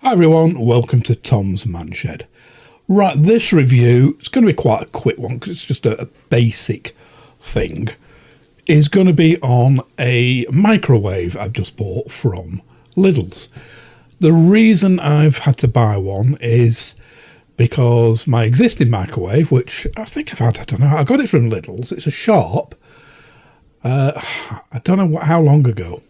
Hi everyone, welcome to Tom's Man Shed. Right, this review, it's going to be quite a quick one because it's just a basic thing. Is going to be on a microwave I've just bought from Lidl's. The reason I've had to buy one is because my existing microwave, which I think I've had, I don't know, I got it from Lidl's. It's a Sharp. I don't know how long ago.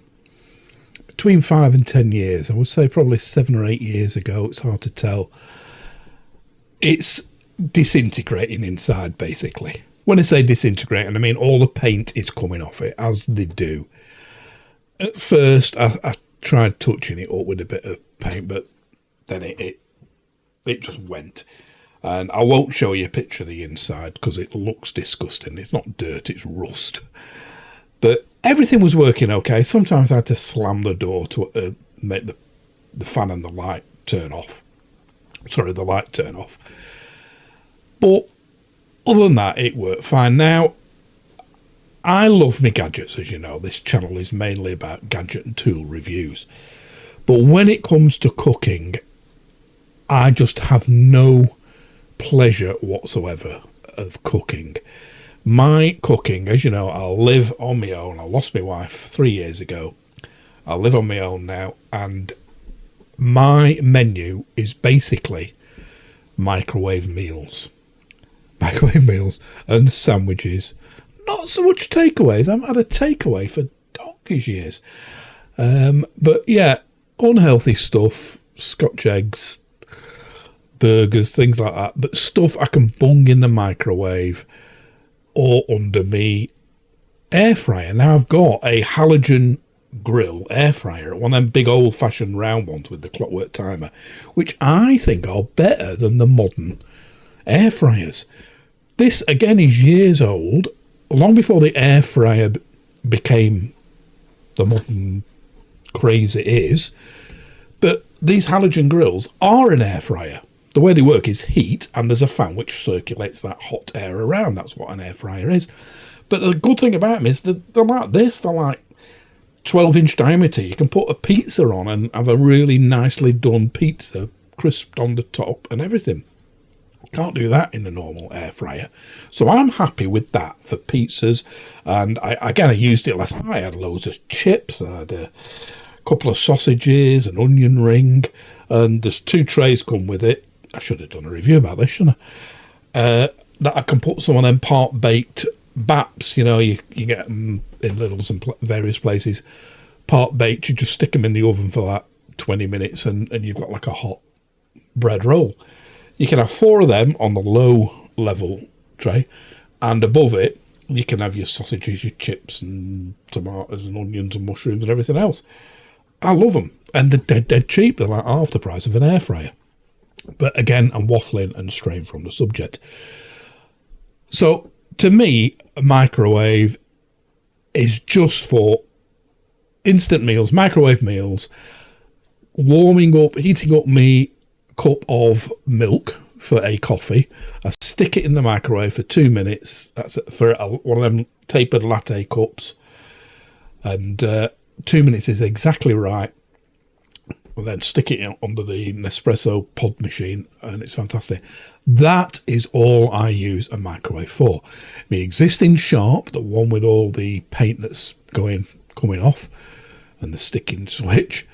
Between 5 and 10 years, I would say probably 7 or 8 years ago. It's hard to tell. It's disintegrating inside, basically. When I say disintegrating, I mean all the paint is coming off it, as they do. At first, I tried touching it up with a bit of paint, but then it just went. And I won't show you a picture of the inside because it looks disgusting. It's not dirt, it's rust. But everything was working okay. Sometimes I had to slam the door to make the fan and the light turn off. Sorry, the light turn off. But other than that, it worked fine. Now, I love my gadgets, as you know. This channel is mainly about gadget and tool reviews. But when it comes to cooking, I just have no pleasure whatsoever of cooking. My cooking, as you know, I live on my own. I lost my wife 3 years ago. I live on my own now, and my menu is basically microwave meals. Microwave meals and sandwiches. Not so much takeaways. I haven't had a takeaway for donkey's years. But yeah, unhealthy stuff, Scotch eggs, burgers, things like that. But stuff I can bung in the microwave or under me air fryer. Now I've got a halogen grill air fryer, one of them big old fashioned round ones with the clockwork timer, which I think are better than the modern air fryers. This again is years old, long before the air fryer became the modern craze it is. But these halogen grills are an air fryer. The way they work is heat, and there's a fan which circulates that hot air around. That's what an air fryer is. But the good thing about them is that they're like this. They're like 12-inch diameter. You can put a pizza on and have a really nicely done pizza, crisped on the top and everything. Can't do that in a normal air fryer. So I'm happy with that for pizzas. And I used it last night. I had loads of chips. I had a couple of sausages, an onion ring, and there's 2 trays come with it. I should have done a review about this, shouldn't I? That I can put some of them part-baked baps, you know, you get them in Lidl's and various places. Part-baked, you just stick them in the oven for like 20 minutes and you've got like a hot bread roll. You can have 4 of them on the low-level tray, and above it, you can have your sausages, your chips and tomatoes and onions and mushrooms and everything else. I love them, and they're dead cheap. They're like half the price of an air fryer. But again, I'm waffling and straying from the subject. So, to me, a microwave is just for instant meals, microwave meals, warming up, heating up me cup of milk for a coffee. I stick it in the microwave for 2 minutes. That's for one of them tapered latte cups. And 2 minutes is exactly right. And then stick it under the Nespresso pod machine, and it's fantastic. That is all I use a microwave for. My existing Sharp, the one with all the paint that's coming off, and the sticking switch,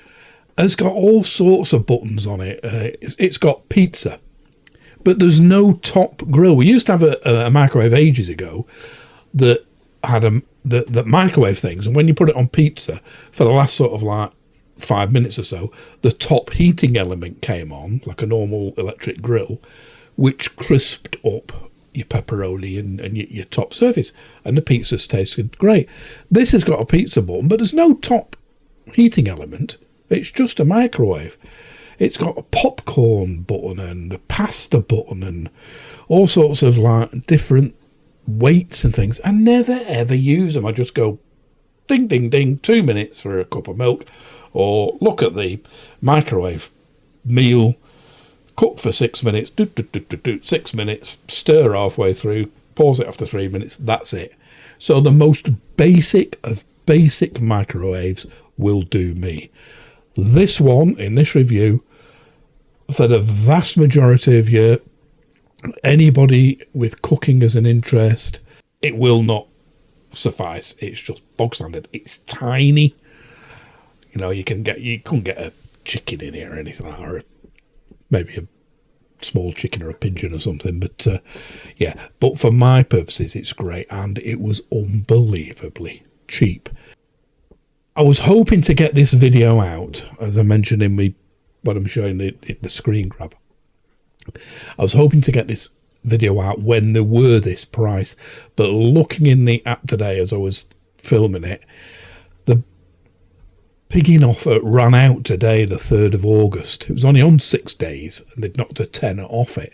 has got all sorts of buttons on it. It's got pizza, but there's no top grill. We used to have a microwave ages ago that had the microwave things, and when you put it on pizza, for the last sort of like 5 minutes or so, the top heating element came on, like a normal electric grill, which crisped up your pepperoni and your top surface, and the pizzas tasted great. This has got a pizza button, but there's no top heating element. It's just a microwave. It's got a popcorn button and a pasta button and all sorts of like different weights and things. I never ever use them. I just go ding, ding, ding, 2 minutes for a cup of milk, or look at the microwave meal, cook for 6 minutes, 6 minutes, stir halfway through, pause it after 3 minutes, that's it. So the most basic of basic microwaves will do me. This one, in this review, for the vast majority of you, anybody with cooking as an interest, it will not suffice. It's just bog standard. It's tiny. You know, you couldn't get a chicken in here or anything like that, or maybe a small chicken or a pigeon or something. But yeah, but for my purposes, it's great, and it was unbelievably cheap. I was hoping to get this video out, as I mentioned in when I'm showing the screen grab. I was hoping to get this video out when they were this price, but looking in the app today as I was filming it, the pigging offer ran out today, the 3rd of August. It was only on 6 days, and they'd knocked a tenner off it.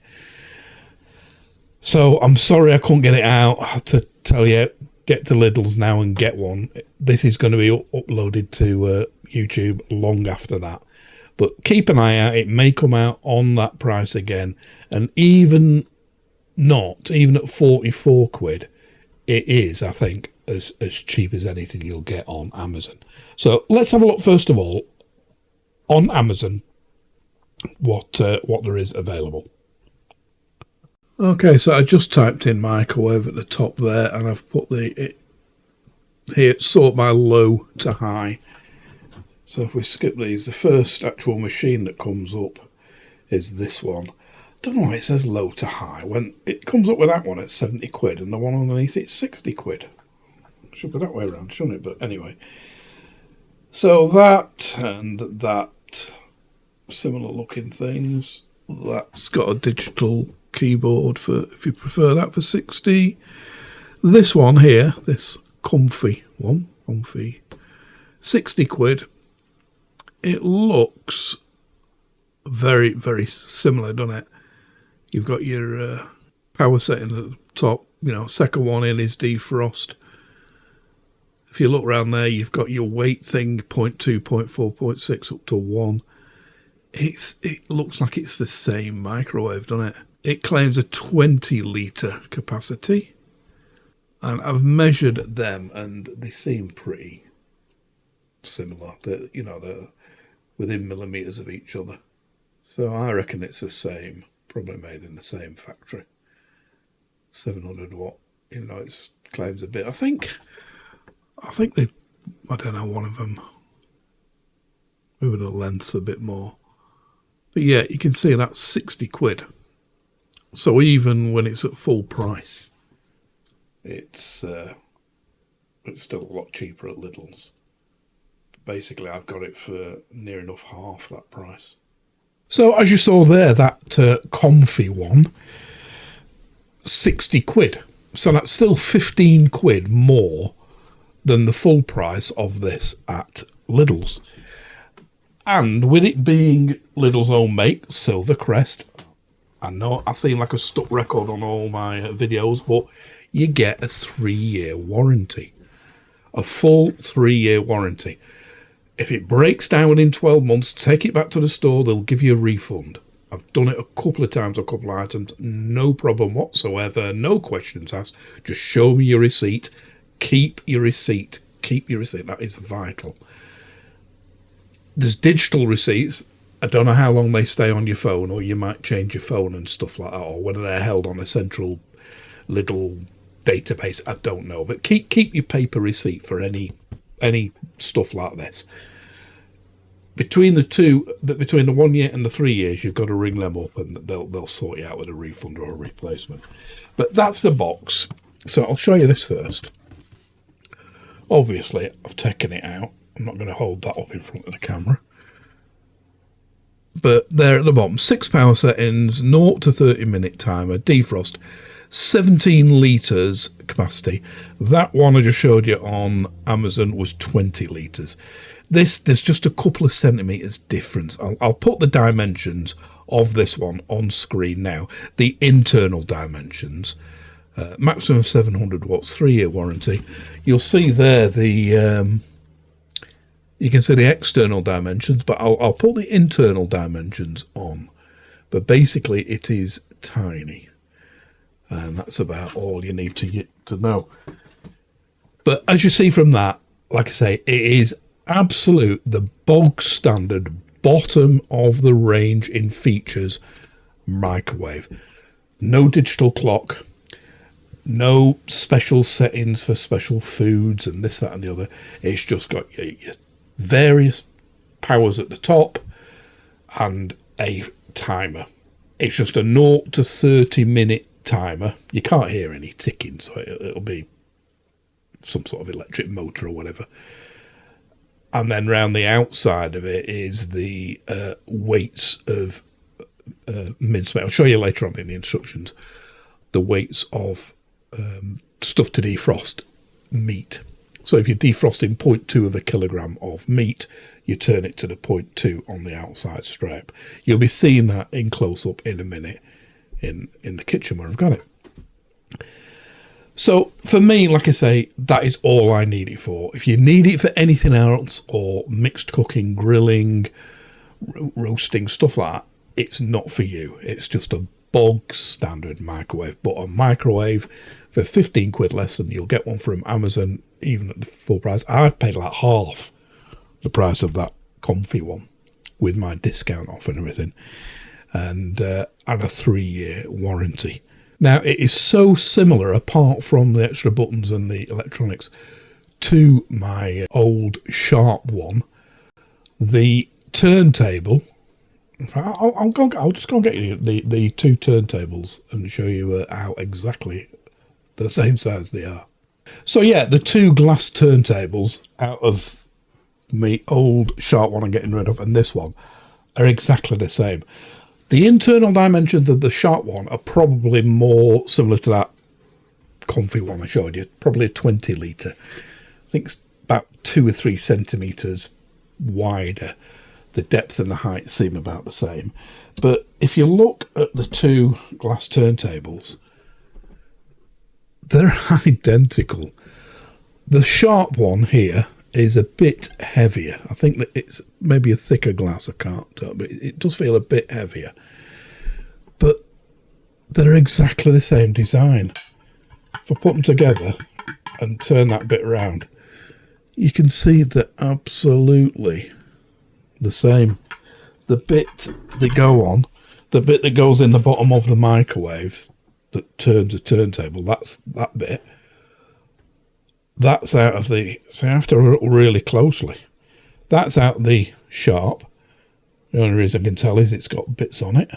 So I'm sorry I couldn't get it out. I had to tell you, get to Lidl's now and get one. This is going to be uploaded to YouTube long after that. But keep an eye out. It may come out on that price again. And even at 44 quid, it is, I think, as cheap as anything you'll get on Amazon. So let's have a look, first of all, on Amazon, what there is available. Okay, so I just typed in microwave at the top there, and I've put here, sort by low to high. So if we skip these, the first actual machine that comes up is this one. I don't know why it says low to high. When it comes up with that one, it's 70 quid, and the one underneath it's 60 quid. Should be that way around, shouldn't it? But anyway. So that and that, similar looking things. That's got a digital keyboard for, if you prefer that, for 60. This one here, this comfy 60 quid. It looks very, very similar, doesn't it? You've got your power setting at the top. You know, second one in is defrost. If you look around there, you've got your weight thing, 0.2, 0.4, 0.6 up to 1. It looks like it's the same microwave, doesn't it? It claims a 20 litre capacity. And I've measured them, and they seem pretty similar. They're within millimetres of each other. So I reckon it's the same, probably made in the same factory. 700 watt, it claims a bit. I think I don't know, one of them, maybe the length's a bit more. But yeah, you can see that's 60 quid. So even when it's at full price, it's still a lot cheaper at Lidl's. Basically, I've got it for near enough half that price. So as you saw there, that comfy one, 60 quid. So that's still 15 quid more than the full price of this at Lidl's. And with it being Lidl's own make, Silvercrest, I know I seem like a stuck record on all my videos, but you get a 3-year warranty. A full 3-year warranty. If it breaks down within 12 months, take it back to the store, they'll give you a refund. I've done it a couple of times, a couple of items, no problem whatsoever, no questions asked. Just show me your receipt. Keep your receipt. Keep your receipt. That is vital. There's digital receipts. I don't know how long they stay on your phone, or you might change your phone and stuff like that, or whether they're held on a central Lidl database. I don't know. But keep your paper receipt for any stuff like this. Between the 1 year and the 3 years, you've got to ring them up, and they'll sort you out with a refund or a replacement. But that's the box. So I'll show you this first. Obviously, I've taken it out. I'm not going to hold that up in front of the camera. But there at the bottom, 6 power settings, 0 to 30 minute timer, defrost, 17 litres capacity. That one I just showed you on Amazon was 20 litres. There's just a couple of centimetres difference. I'll put the dimensions of this one on screen now. The internal dimensions. Maximum 700 watts, 3-year warranty. You'll see there you can see the external dimensions, but I'll put the internal dimensions on. But basically it is tiny. And that's about all you need to know. But as you see from that, like I say, it is the bog standard bottom of the range in features microwave. No digital clock, no special settings for special foods and this, that and the other. It's just got your various powers at the top and a timer. It's just a 0 to 30 minute timer. You can't hear any ticking, so it'll be some sort of electric motor or whatever. And then round the outside of it is the weights of mincemeat. I'll show you later on in the instructions the weights of stuff to defrost meat. So if you're defrosting 0.2 of a kilogram of meat, you turn it to the 0.2 on the outside stripe. You'll be seeing that in close-up in a minute in the kitchen where I've got it. So for me, like I say, that is all I need it for. If you need it for anything else, or mixed cooking, grilling, roasting, stuff like that, it's not for you. It's just a bog standard microwave. But a microwave for 15 quid less than you'll get one from Amazon, even at the full price. I've paid like half the price of that comfy one with my discount off and everything, and a 3-year warranty. Now, it is so similar, apart from the extra buttons and the electronics, to my old Sharp one. The turntable, in fact, I'll just go and get you the two turntables and show you how exactly the same size they are. So yeah, the two glass turntables out of my old Sharp one I'm getting rid of and this one are exactly the same. The internal dimensions of the Sharp one are probably more similar to that comfy one I showed you, probably a 20 litre. I think it's about 2 or 3 centimetres wider. The depth and the height seem about the same. But if you look at the two glass turntables, they're identical. The Sharp one here is a bit heavier. I think that it's maybe a thicker glass, I can't tell, but it does feel a bit heavier. But they're exactly the same design. If I put them together and turn that bit around, you can see they're absolutely the same. The bit they go on, the bit that goes in the bottom of the microwave that turns a turntable, that's that bit. That's out of the, so you have to look really closely. That's out the Sharp. The only reason I can tell is it's got bits on it.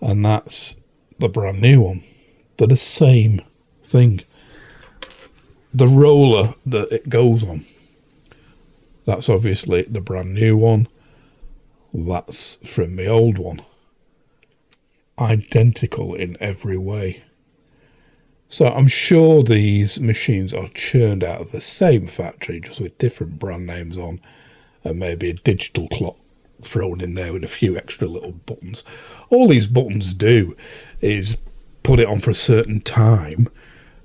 And that's the brand new one. They're the same thing. The roller that it goes on, that's obviously the brand new one. That's from the old one. Identical in every way. So I'm sure these machines are churned out of the same factory, just with different brand names on, and maybe a digital clock thrown in there with a few extra little buttons. All these buttons do is put it on for a certain time,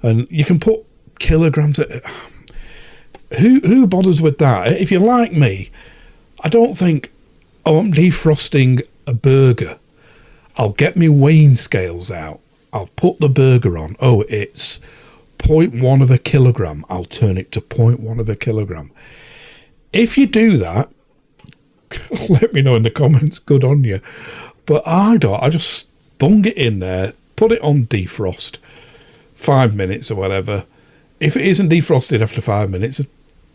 and you can put kilograms at. Who bothers with that? If you're like me, I don't think, oh, I'm defrosting a burger. I'll get my weighing scales out. I'll put the burger on. Oh, it's 0.1 of a kilogram. I'll turn it to 0.1 of a kilogram. If you do that, let me know in the comments. Good on you. But I don't. I just bung it in there, put it on defrost, 5 minutes or whatever. If it isn't defrosted after 5 minutes,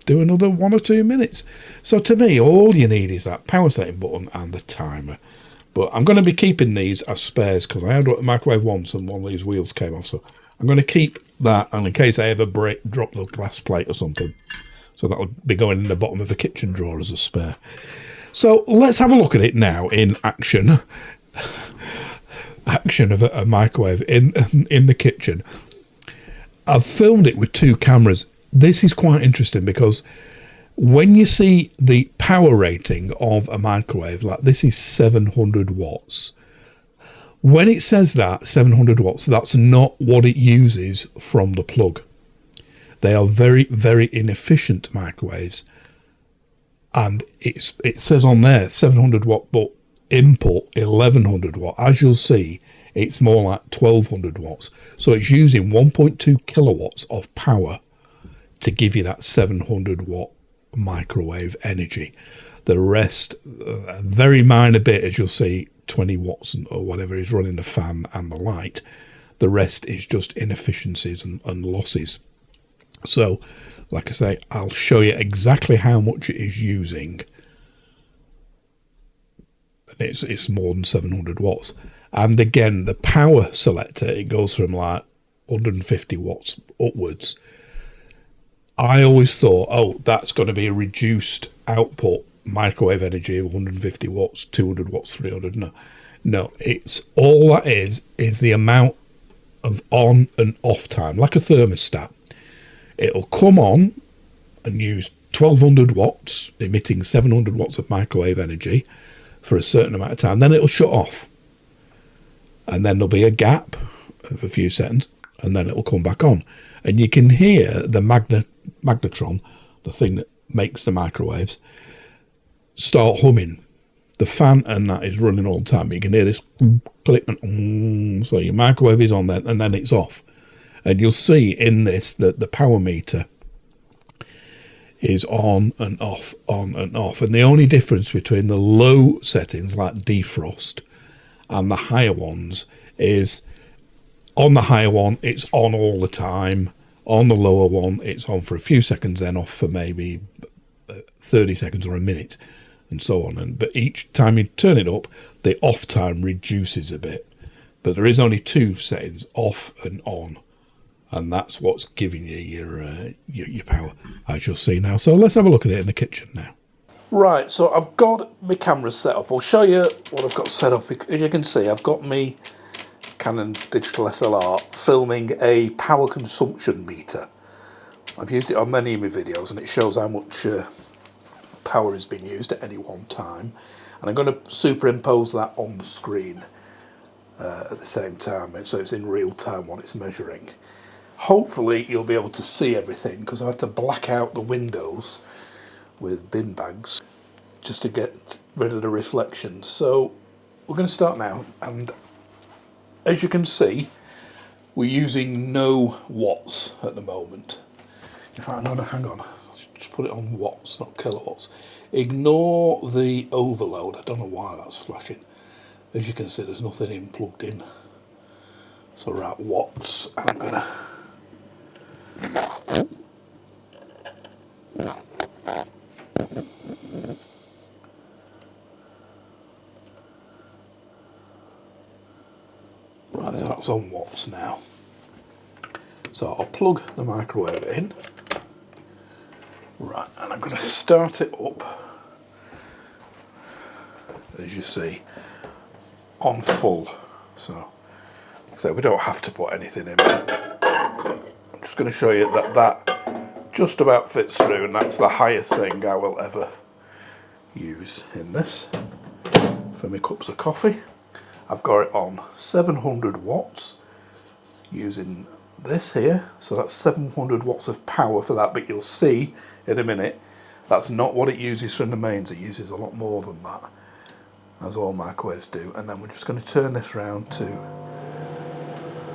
do another 1 or 2 minutes. So to me, all you need is that power setting button and the timer. But I'm going to be keeping these as spares because I had a microwave once and one of these wheels came off. So I'm going to keep that, and in case I ever drop the glass plate or something. So that'll be going in the bottom of the kitchen drawer as a spare. So let's have a look at it now in action. Action of a microwave in the kitchen. I've filmed it with 2 cameras. This is quite interesting because when you see the power rating of a microwave, like this is 700 watts. When it says that, 700 watts, that's not what it uses from the plug. They are very, very inefficient microwaves. And it says on there 700 watt, but input 1100 watt. As you'll see, it's more like 1200 watts. So it's using 1.2 kilowatts of power to give you that 700 watt microwave energy. The rest, a very minor bit, as you'll see, 20 watts or whatever is running the fan and the light. The rest is just inefficiencies and losses. So, like I say, I'll show you exactly how much it is using. And it's more than 700 watts. And again, the power selector, it goes from like 150 watts upwards. I always thought, oh, that's going to be a reduced output microwave energy of 150 watts, 200 watts, 300. No, it's all that is the amount of on and off time, like a thermostat. It'll come on and use 1200 watts, emitting 700 watts of microwave energy for a certain amount of time. Then it'll shut off. And then there'll be a gap of a few seconds, and then it'll come back on. And you can hear the magnetron, the thing that makes the microwaves, start humming. The fan and that is running all the time. You can hear this click and so your microwave is on there, and then it's off. And you'll see in this that the power meter is on and off, on and off. And the only difference between the low settings like defrost and the higher ones is on the higher one, it's on all the time. On the lower one, it's on for a few seconds, then off for maybe 30 seconds or a minute, and so on. But each time you turn it up, the off time reduces a bit. But there is only two settings, off and on. And that's what's giving you your power, as you'll see now. So let's have a look at it in the kitchen now. Right, so I've got my camera set up. I'll show you what I've got set up. As you can see, I've got me Canon digital SLR filming a power consumption meter. I've used it on many of my videos, and it shows how much power has been used at any one time. And I'm going to superimpose that on the screen at the same time, so it's in real time what it's measuring. Hopefully you'll be able to see everything, because I had to black out the windows with bin bags just to get rid of the reflections. So we're going to start now, and as you can see, we're using no watts at the moment. In fact, no, hang on, just put it on watts, not kilowatts. Ignore the overload. I don't know why that's flashing. As you can see, there's nothing in plugged in. So we're at watts, and I'm gonna right, so that's on watts now. So I'll plug the microwave in. Right, and I'm going to start it up, as you see, on full. So we don't have to put anything in there. I'm just going to show you that just about fits through, and that's the highest thing I will ever use in this for my cups of coffee. I've got it on 700 watts using this here, so that's 700 watts of power for that, but you'll see in a minute that's not what it uses from the mains. It uses a lot more than that, as all microwaves do. And then we're just going to turn this round to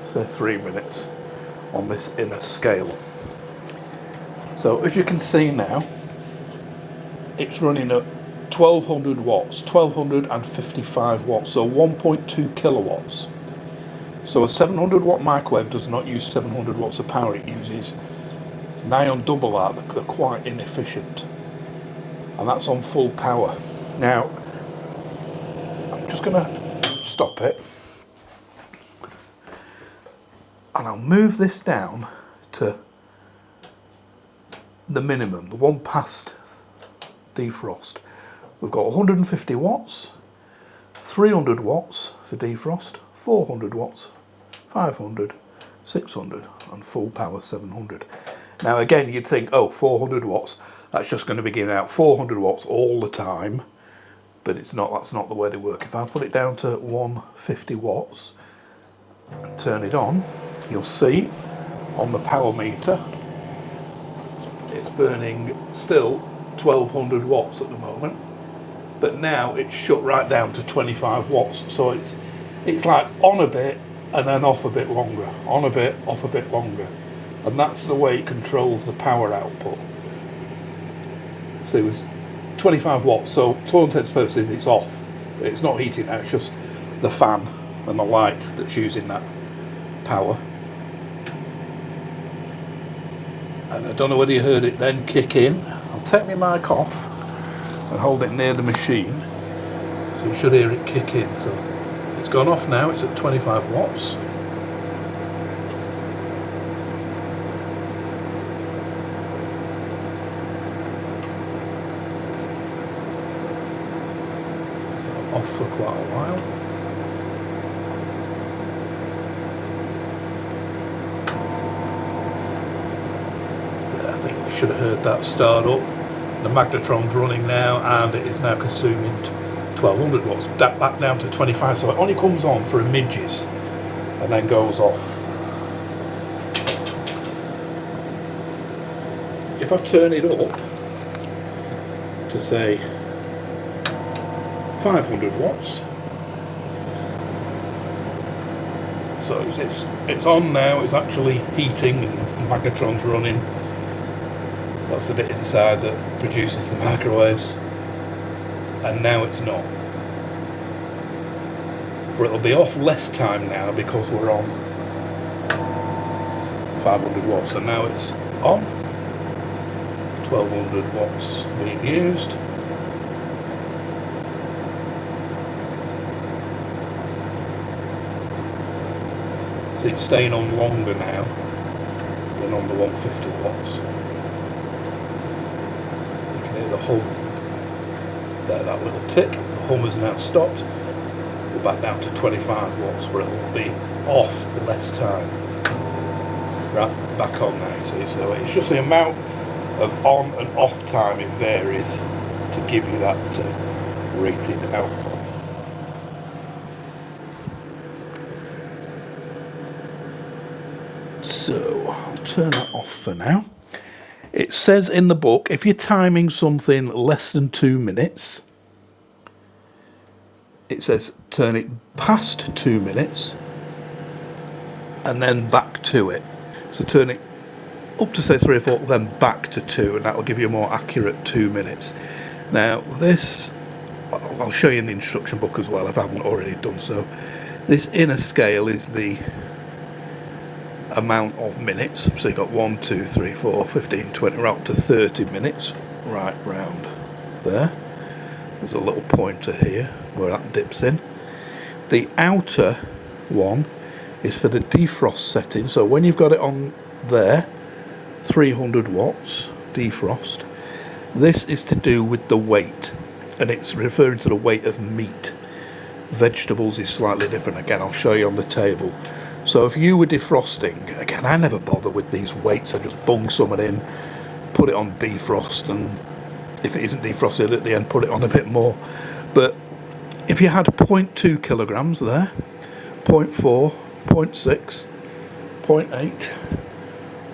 say 3 minutes on this inner scale. So as you can see now, it's running at 1200 watts, 1255 watts, so 1.2 kilowatts. So a 700 watt microwave does not use 700 watts of power, it uses nigh on double that. They're quite inefficient. And that's on full power. Now, I'm just going to stop it. And I'll move this down to the minimum, the one past defrost. We've got 150 watts, 300 watts for defrost, 400 watts, 500, 600, and full power 700. Now again, you'd think, oh, 400 watts, that's just going to be giving out 400 watts all the time, but it's not. That's not the way they work. If I put it down to 150 watts and turn it on, you'll see on the power meter, it's burning still 1200 watts at the moment, but now it's shut right down to 25 watts, so it's like on a bit and then off a bit longer, on a bit, off a bit longer, and that's the way it controls the power output. So it was 25 watts, so to all intents and purposes it's off. It's not heating now, it's just the fan and the light that's using that power. And I don't know whether you heard it then kick in. I'll take my mic off and hold it near the machine, so you should hear it kick in. So it's gone off now, it's at 25 watts. So off for quite a while. I think we should have heard that start up. The magnetron's running now, and it is now consuming 1200 watts. Back down to 25, so it only comes on for images and then goes off. If I turn it up to say 500 watts, so it's on now, it's actually heating and the magnetron's running. That's the bit inside that produces the microwaves, and now it's not. But it'll be off less time now because we're on 500 watts, and now it's on. 1200 watts being used. So it's staying on longer now than on the 150 watts. The hum there, that little tick, the hum has now stopped. We're back down to 25 watts where it'll be off less time. Right, back on now, you see. So it's just the amount of on and off time it varies to give you that rated output. So I'll turn that off for now. It says in the book, if you're timing something less than 2 minutes, it says turn it past 2 minutes and then back to it. So turn it up to say 3 or 4, then back to 2, and that will give you a more accurate 2 minutes. Now this, I'll show you in the instruction book as well if I haven't already done so. This inner scale is the amount of minutes, so you've got 1, 2, 3, 4, 15, 20, right up to 30 minutes, right round there. There's a little pointer here where that dips in. The outer one is for the defrost setting, so when you've got it on there, 300 watts defrost, this is to do with the weight, and it's referring to the weight of meat. Vegetables is slightly different, again I'll show you on the table. So if you were defrosting, again I never bother with these weights, I just bung something in, put it on defrost, and if it isn't defrosted at the end, put it on a bit more. But if you had 0.2 kilograms there, 0.4, 0.6, 0.8,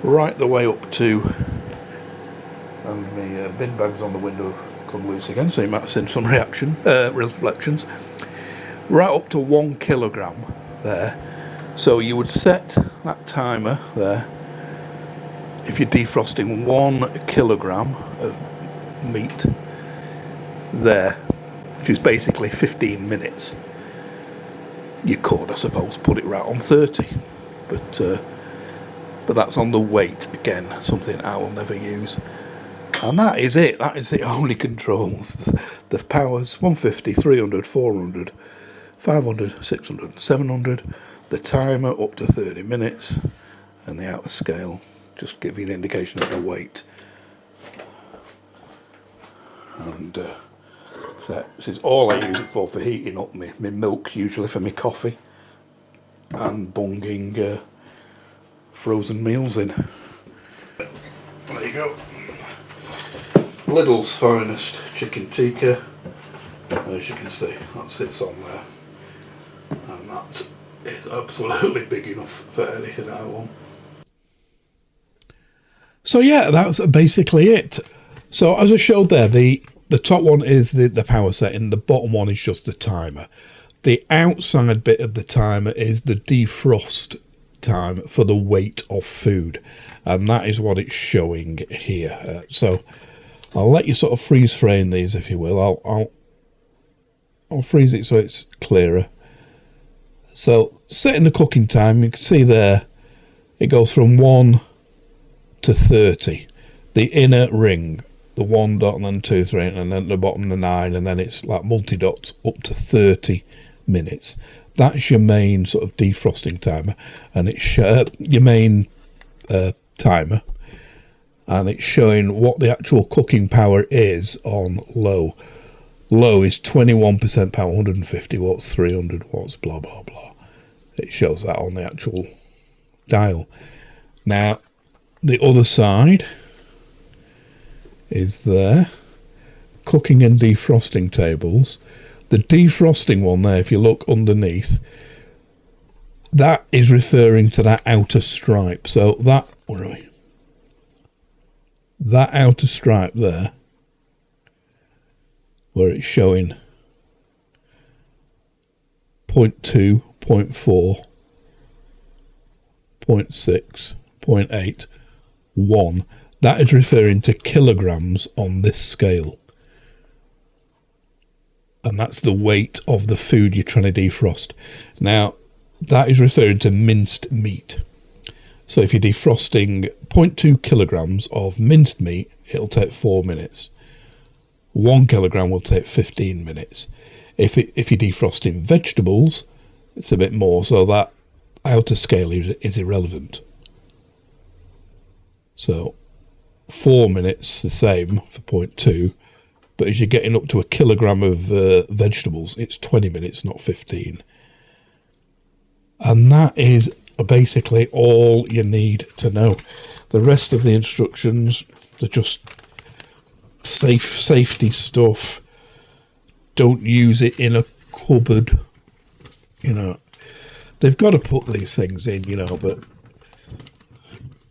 right the way up to, and the bin bags on the window have come loose again, so you might have seen some reflections, right up to 1 kilogram there. So you would set that timer there, if you're defrosting 1 kilogram of meat there, which is basically 15 minutes. You could, I suppose, put it right on 30, but that's on the weight, again, something I will never use. And that is it, that is the only controls. The powers, 150, 300, 400, 500, 600, 700, the timer up to 30 minutes, and the outer scale, just give you an indication of the weight. And so this is all I use it for heating up my milk, usually for my coffee, and bunging frozen meals in. There you go. Lidl's finest chicken tikka, as you can see, that sits on there, and that is absolutely big enough for anything I want. So yeah, that's basically it. So as I showed there, the top one is the power setting, the bottom one is just the timer. The outside bit of the timer is the defrost time for the weight of food, and that is what it's showing here. So I'll let you sort of freeze frame these, if you will. I'll freeze it so it's clearer. So setting the cooking time, you can see there it goes from 1 to 30. The inner ring, the 1 dot and then 2, 3, and then the bottom the 9, and then it's like multi-dots up to 30 minutes. That's your main sort of defrosting timer, and it's your main timer, and it's showing what the actual cooking power is on low. Low is 21% power, 150 watts, 300 watts, blah, blah, blah. It shows that on the actual dial. Now, the other side is there. Cooking and defrosting tables. The defrosting one there, if you look underneath, that is referring to that outer stripe. So that, where are we? That outer stripe there, where it's showing 0.2, 0.4, 0.6, 0.8, 1. That is referring to kilograms on this scale. And that's the weight of the food you're trying to defrost. Now, that is referring to minced meat. So if you're defrosting 0.2 kilograms of minced meat, it'll take 4 minutes. 1 kilogram will take 15 minutes. If you're defrosting vegetables, it's a bit more, so that outer scale is irrelevant. So 4 minutes the same for 0.2, but as you're getting up to a kilogram of vegetables, it's 20 minutes, not 15. And that is basically all you need to know. The rest of the instructions, they're just safety stuff. Don't use it in a cupboard. You know, they've got to put these things in, you know, but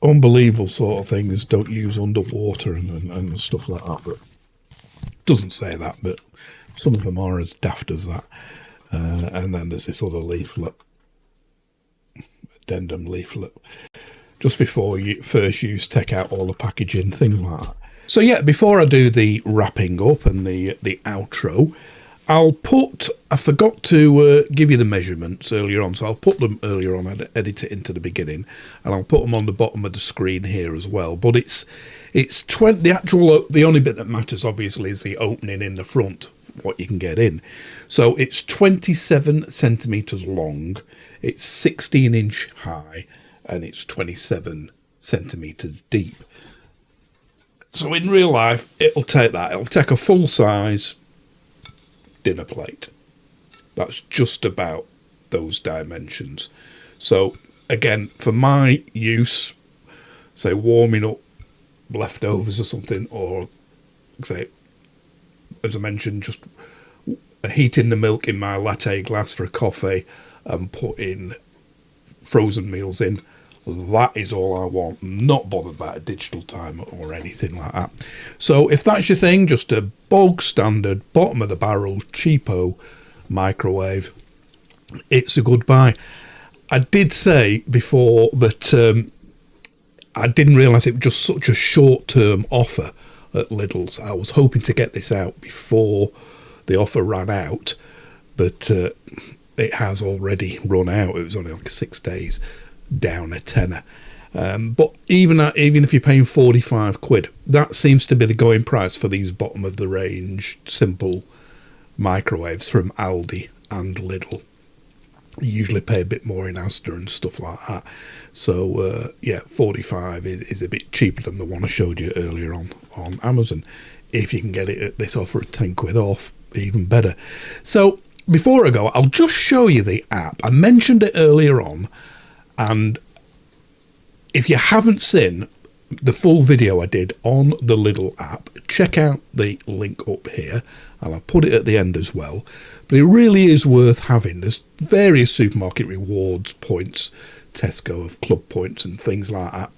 unbelievable sort of things don't use underwater and stuff like that. But doesn't say that, but some of them are as daft as that. And then there's this other leaflet, addendum leaflet, just before you first use, take out all the packaging, things like that. So yeah, before I do the wrapping up and the outro, I forgot to give you the measurements earlier on, so I'll put them earlier on, I'd edit it into the beginning, and I'll put them on the bottom of the screen here as well. But it's 20, the only bit that matters obviously is the opening in the front, what you can get in. So it's 27 centimetres long, it's 16 inch high, and it's 27 centimetres deep. So in real life, it'll take a full size dinner plate. That's just about those dimensions. So again, for my use, say warming up leftovers or something, or say, as I mentioned, just heating the milk in my latte glass for a coffee and putting frozen meals in, that is all I want. I'm not bothered about a digital timer or anything like that. So if that's your thing, just a bog standard, bottom of the barrel, cheapo microwave, it's a good buy. I did say before that I didn't realise it was just such a short-term offer at Lidl's. I was hoping to get this out before the offer ran out, but it has already run out. It was only like 6 days, down a tenner. But even if you're paying 45 quid, that seems to be the going price for these bottom of the range simple microwaves from Aldi and Lidl. You usually pay a bit more in Asda and stuff like that. So yeah, 45 is a bit cheaper than the one I showed you earlier on Amazon. If you can get it at this offer at 10 quid off, even better. So before I go, I'll just show you the app. I mentioned it earlier on, and if you haven't seen the full video I did on the Lidl app, check out the link up here, and I'll put it at the end as well. But it really is worth having. There's various supermarket rewards points, Tesco of club points and things like that.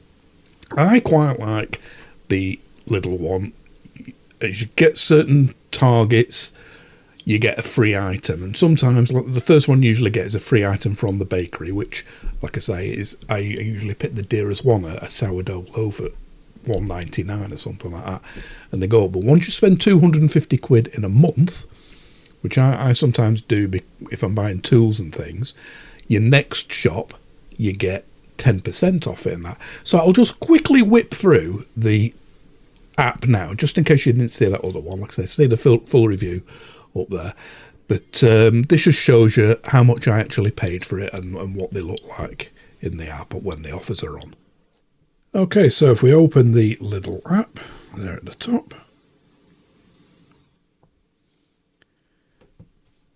I quite like the Lidl one. As you get certain targets, you get a free item, and sometimes like the first one you usually get is a free item from the bakery, which, like I say, is I usually pick the dearest one, a sourdough loaf at £1.99 or something like that, and they go up. But once you spend 250 quid in a month, which I sometimes do if I'm buying tools and things, your next shop, you get 10% off it in that. So I'll just quickly whip through the app now, just in case you didn't see that other one. Like I say, see the full review up there. But this just shows you how much I actually paid for it and what they look like in the app when the offers are on. Okay, so if we open the Lidl app, there at the top,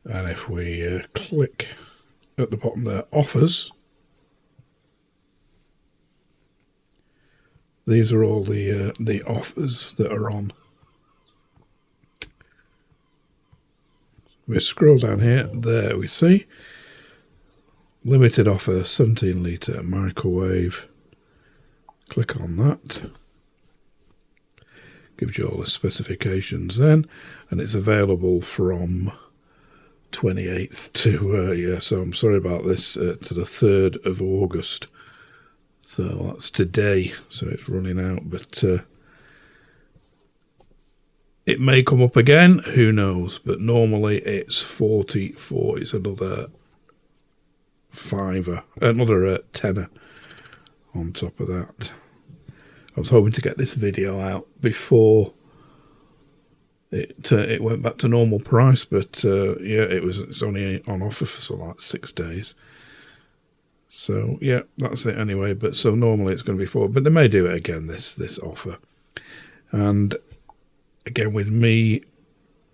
and if we click at the bottom there, offers, these are all the offers that are on. We scroll down here, there we see limited offer 17 litre microwave. Click on that. Gives you all the specifications then, and it's available from 28th to, so I'm sorry about this, to the 3rd of August. So that's today, so it's running out, but it may come up again, who knows, but normally it's 44, it's another another tenner on top of that. I was hoping to get this video out before it went back to normal price, but yeah, it's only on offer for like 6 days. So yeah, that's it anyway. But so normally it's going to be 4, but they may do it again this offer. And again, with me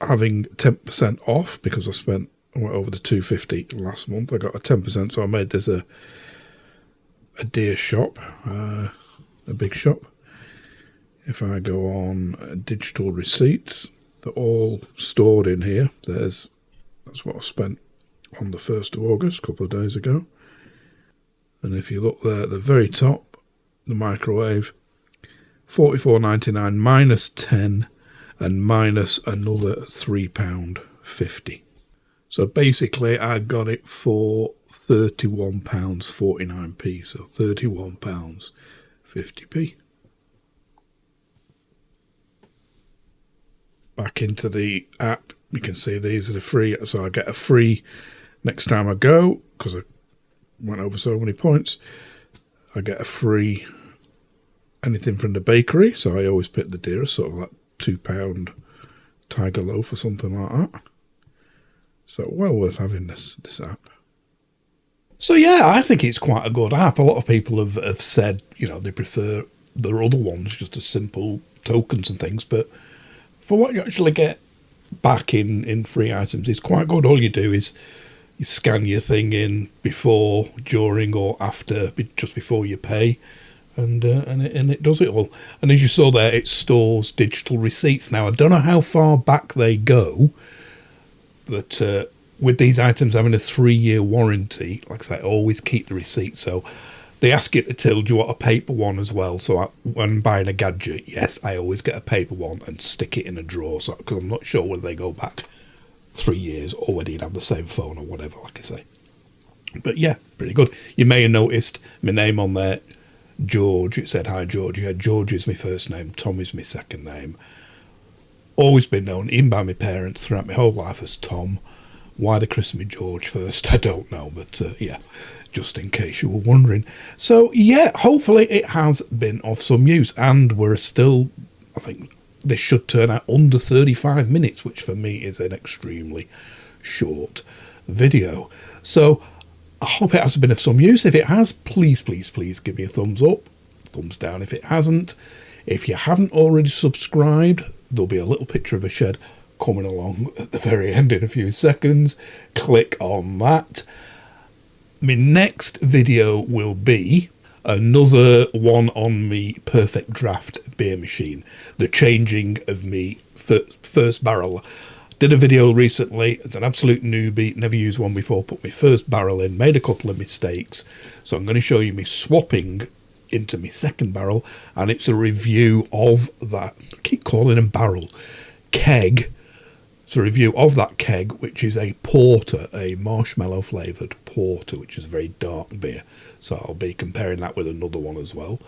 having 10% off because I went over the 250 last month, I got a 10%. So I made this a dear shop, a big shop. If I go on digital receipts, they're all stored in here. That's what I spent on the 1st of August, a couple of days ago. And if you look there at the very top, the microwave, $44.99 minus 10 and minus another £3.50. So basically I got it for £31.49p, so £31.50p. Back into the app, you can see these are the free, so I get a free next time I go, because I went over so many points. I get a free anything from the bakery, so I always pick the dearest, sort of like £2 tiger loaf or something like that. So well worth having this app. So yeah, I think it's quite a good app. A lot of people have said, they prefer their other ones, just as simple tokens and things, but for what you actually get back in free items, it's quite good. All you do is you scan your thing in before, during, or after, just before you pay, and it does it all. And as you saw there, it stores digital receipts. Now, I don't know how far back they go, but with these items having a 3-year warranty, like I say, always keep the receipt. So they ask you to tell, do you want a paper one as well? So when buying a gadget, yes, I always get a paper one and stick it in a drawer, because I'm not sure whether they go back 3 years or whether you'd have the same phone or whatever, like I say. But yeah, pretty good. You may have noticed my name on there, George. It said, hi George. Yeah, George is my first name, Tom is my second name. Always been known, even by my parents throughout my whole life, as Tom. Why they christened me George first, I don't know, but yeah, just in case you were wondering. So yeah, hopefully it has been of some use, and we're still, I think this should turn out under 35 minutes, which for me is an extremely short video. So I hope it has been of some use. If it has, please give me a thumbs up, thumbs down if it hasn't. If you haven't already subscribed, there'll be a little picture of a shed coming along at the very end in a few seconds. Click on that. My next video will be another one on me Perfect Draft beer machine, the changing of me first barrel. Did a video recently. It's an absolute newbie, never used one before, put my first barrel in, made a couple of mistakes, so I'm going to show you me swapping into my second barrel, and it's a review of that, I keep calling them barrel, keg. It's a review of that keg, which is a porter, a marshmallow flavoured porter, which is a very dark beer. So I'll be comparing that with another one as well.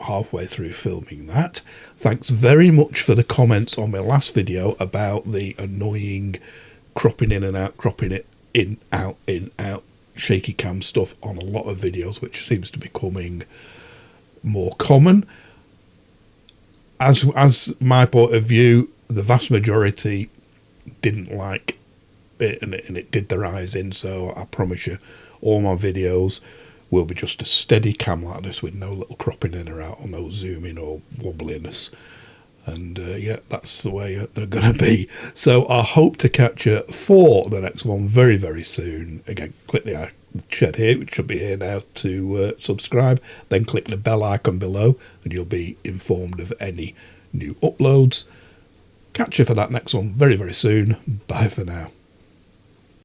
halfway through filming that. Thanks very much for the comments on my last video about the annoying cropping in and out, cropping it in, out, shaky cam stuff on a lot of videos, which seems to be becoming more common. As my point of view, the vast majority didn't like it, and it did their eyes in. So I promise you, all my videos will be just a steady cam like this with no little cropping in or out, or no zooming or wobbliness. And yeah, that's the way they're going to be. So I hope to catch you for the next one very, very soon. Again, click the shed here, which should be here now, to subscribe. Then click the bell icon below and you'll be informed of any new uploads. Catch you for that next one very, very soon. Bye for now.